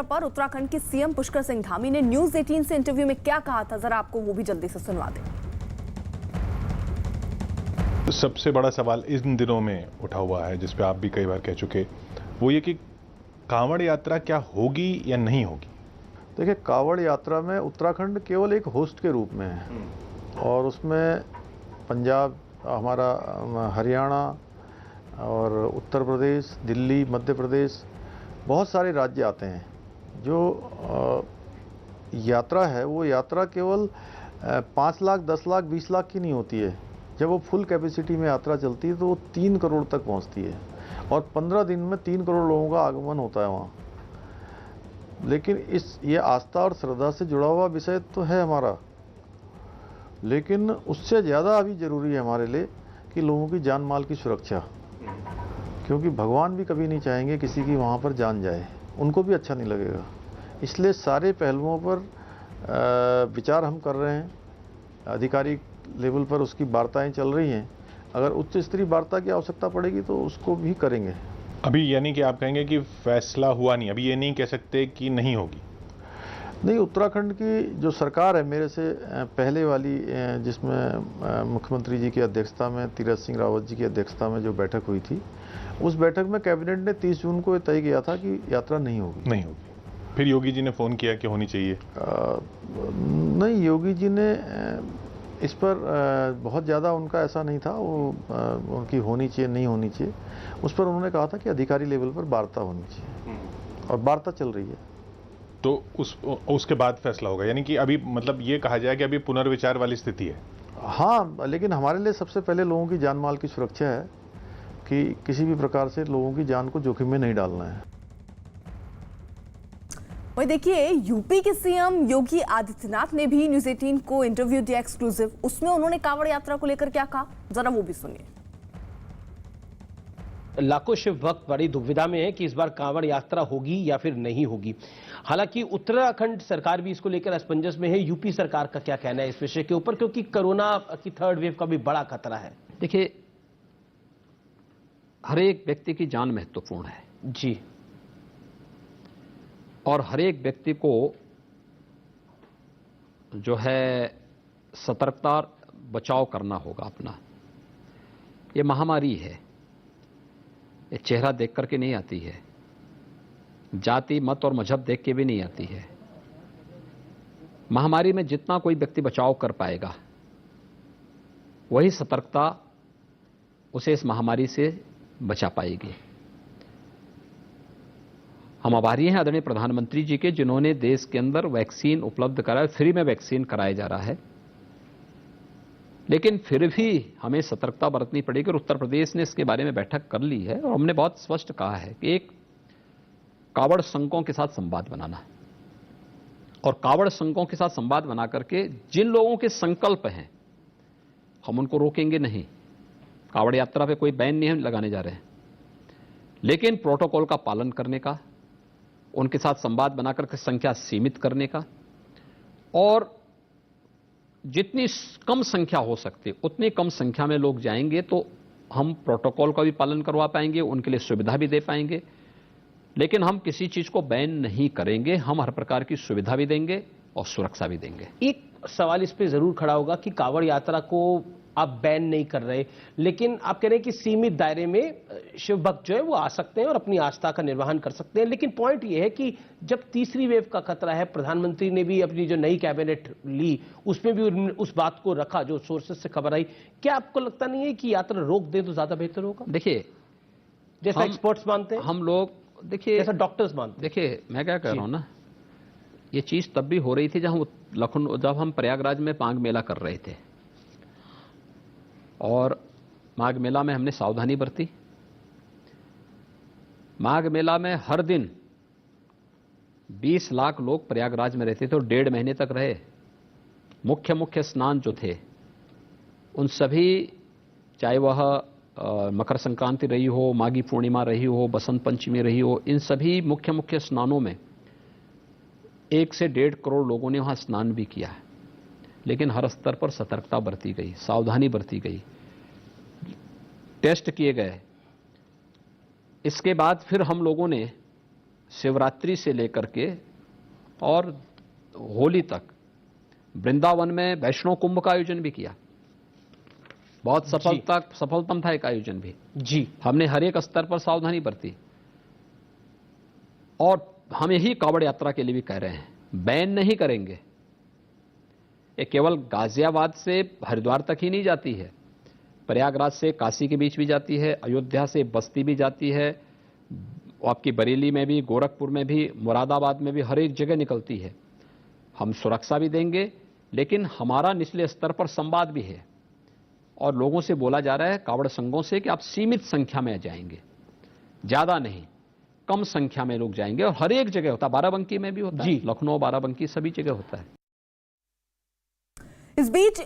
पर उत्तराखंड के सीएम पुष्कर सिंह धामी ने न्यूज 18 से इंटरव्यू में क्या कहा था, जरा आपको वो भी जल्दी से सुनवा दें। सबसे बड़ा सवाल इन दिनों में उठा हुआ है, जिस पे आप भी कई बार कह चुके, वो ये कि कांवड़ यात्रा क्या होगी या नहीं होगी। देखिए, कांवड़ यात्रा में उत्तराखंड केवल एक होस्ट के रूप में है और उसमें पंजाब, हमारा हरियाणा और उत्तर प्रदेश, दिल्ली, मध्य प्रदेश, बहुत सारे राज्य आते हैं। जो यात्रा है वो यात्रा केवल 5 लाख, 10 लाख, 20 लाख की नहीं होती है। जब वो फुल कैपेसिटी में यात्रा चलती है तो वो 3 करोड़ तक पहुंचती है और 15 दिन में 3 करोड़ लोगों का आगमन होता है वहाँ। लेकिन ये आस्था और श्रद्धा से जुड़ा हुआ विषय तो है हमारा, लेकिन उससे ज़्यादा अभी ज़रूरी है हमारे लिए कि लोगों की जान माल की सुरक्षा, क्योंकि भगवान भी कभी नहीं चाहेंगे किसी की वहाँ पर जान जाए, उनको भी अच्छा नहीं लगेगा। इसलिए सारे पहलुओं पर विचार हम कर रहे हैं। आधिकारिक लेवल पर उसकी वार्ताएं चल रही हैं। अगर उच्च स्तरीय वार्ता की आवश्यकता पड़ेगी तो उसको भी करेंगे। अभी यानी कि आप कहेंगे कि फैसला हुआ नहीं, अभी ये नहीं कह सकते कि नहीं होगी। नहीं, उत्तराखंड की जो सरकार है मेरे से पहले वाली, जिसमें मुख्यमंत्री जी की अध्यक्षता में, तीरथ सिंह रावत जी की अध्यक्षता में जो बैठक हुई थी, उस बैठक में कैबिनेट ने 30 जून को तय किया था कि यात्रा नहीं होगी। फिर योगी जी ने फ़ोन किया कि होनी चाहिए। नहीं, योगी जी ने इस पर बहुत ज़्यादा उनका ऐसा नहीं था, वो उनकी होनी चाहिए नहीं होनी चाहिए, उस पर उन्होंने कहा था कि अधिकारी लेवल पर वार्ता होनी चाहिए और वार्ता चल रही है। तो उसके बाद फैसला होगा, यानी कि अभी मतलब ये कहा जाए कि अभी पुनर्विचार वाली स्थिति है। हाँ, लेकिन हमारे लिए सबसे पहले लोगों की जान माल की सुरक्षा है कि किसी भी प्रकार से लोगों की जान को जोखिम में नहीं डालना है। वही देखिए, यूपी के सीएम योगी आदित्यनाथ ने भी न्यूज 18 को इंटरव्यू दिया एक्सक्लूसिव। उसमें उन्होंने कांवड़ यात्रा को लेकर क्या कहा, जरा वो भी सुनिए। लाखों शिव भक्त बड़ी दुविधा में है कि इस बार कांवड़ यात्रा होगी या फिर नहीं होगी। हालांकि उत्तराखंड सरकार भी इसको लेकर असमंजस में है। यूपी सरकार का क्या कहना है इस विषय के ऊपर, क्योंकि कोरोना की 3rd वेव का भी बड़ा खतरा है। देखिए, हर एक व्यक्ति की जान महत्वपूर्ण है जी, और हर एक व्यक्ति को जो है सतर्कता और बचाव करना होगा अपना। ये महामारी है, ये चेहरा देख करके नहीं आती है, जाति मत और मजहब देख के भी नहीं आती है। महामारी में जितना कोई व्यक्ति बचाव कर पाएगा, वही सतर्कता उसे इस महामारी से बचा पाएगी। हम आभारी हैं आदरणीय प्रधानमंत्री जी के, जिन्होंने देश के अंदर वैक्सीन उपलब्ध कराया, फ्री में वैक्सीन कराया जा रहा है। लेकिन फिर भी हमें सतर्कता बरतनी पड़ेगी और उत्तर प्रदेश ने इसके बारे में बैठक कर ली है और हमने बहुत स्पष्ट कहा है कि एक कांवड़ संघों के साथ संवाद बनाना, और कांवड़ संघों के साथ संवाद बना करके जिन लोगों के संकल्प हैं हम उनको रोकेंगे नहीं। कांवड़ यात्रा पे कोई बैन नहीं हम लगाने जा रहे हैं, लेकिन प्रोटोकॉल का पालन करने का, उनके साथ संवाद बनाकर के संख्या सीमित करने का, और जितनी कम संख्या हो सकती है उतनी कम संख्या में लोग जाएंगे तो हम प्रोटोकॉल का भी पालन करवा पाएंगे, उनके लिए सुविधा भी दे पाएंगे। लेकिन हम किसी चीज को बैन नहीं करेंगे, हम हर प्रकार की सुविधा भी देंगे और सुरक्षा भी देंगे। एक सवाल इस पे जरूर खड़ा होगा कि कांवड़ यात्रा को आप बैन नहीं कर रहे, लेकिन आप कह रहे हैं कि सीमित दायरे में शिव भक्त जो है वो आ सकते हैं और अपनी आस्था का निर्वहन कर सकते हैं। लेकिन पॉइंट ये है कि जब तीसरी वेव का खतरा है, प्रधानमंत्री ने भी अपनी जो नई कैबिनेट ली उसमें भी उस बात को रखा जो सोर्सेस से खबर आई। क्या आपको लगता नहीं है कि यात्रा रोक दें तो ज्यादा बेहतर होगा? देखिए, जैसा एक्सपर्ट्स मानते हैं, हम लोग, देखिए जैसा डॉक्टर्स मानते हैं। देखिए, मैं क्या कह रहा हूं ना, ये चीज तब भी हो रही थी जब हम प्रयागराज में माघ मेला कर रहे थे, और माघ मेला में हमने सावधानी बरती। माघ मेला में हर दिन 20 लाख लोग प्रयागराज में रहते थे और 1.5 महीने तक रहे। मुख्य स्नान जो थे उन सभी, चाहे वह मकर संक्रांति रही हो, माघी पूर्णिमा रही हो, बसंत पंचमी रही हो, इन सभी मुख्य स्नानों में 1 से 1.5 करोड़ लोगों ने वहां स्नान भी किया है। लेकिन हर स्तर पर सतर्कता बरती गई, सावधानी बरती गई, टेस्ट किए गए। इसके बाद फिर हम लोगों ने शिवरात्रि से लेकर के और होली तक वृंदावन में वैष्णव कुंभ का आयोजन भी किया। बहुत सफलतम था एक आयोजन भी। जी, हमने हर एक स्तर पर सावधानी बरती और हम यही कांवड़ यात्रा के लिए भी कह रहे हैं, बैन नहीं करेंगे। ये केवल गाजियाबाद से हरिद्वार तक ही नहीं जाती है, प्रयागराज से काशी के बीच भी जाती है, अयोध्या से बस्ती भी जाती है, आपकी बरेली में भी, गोरखपुर में भी, मुरादाबाद में भी, हर एक जगह निकलती है। हम सुरक्षा भी देंगे, लेकिन हमारा निचले स्तर पर संवाद भी है और लोगों से बोला जा रहा है कांवड़ संघों से कि आप सीमित संख्या में जाएंगे, ज्यादा नहीं, कम संख्या में लोग जाएंगे। और हर एक जगह होता है, बाराबंकी में भी होता है, लखनऊ, बाराबंकी, सभी जगह होता है। इस बीच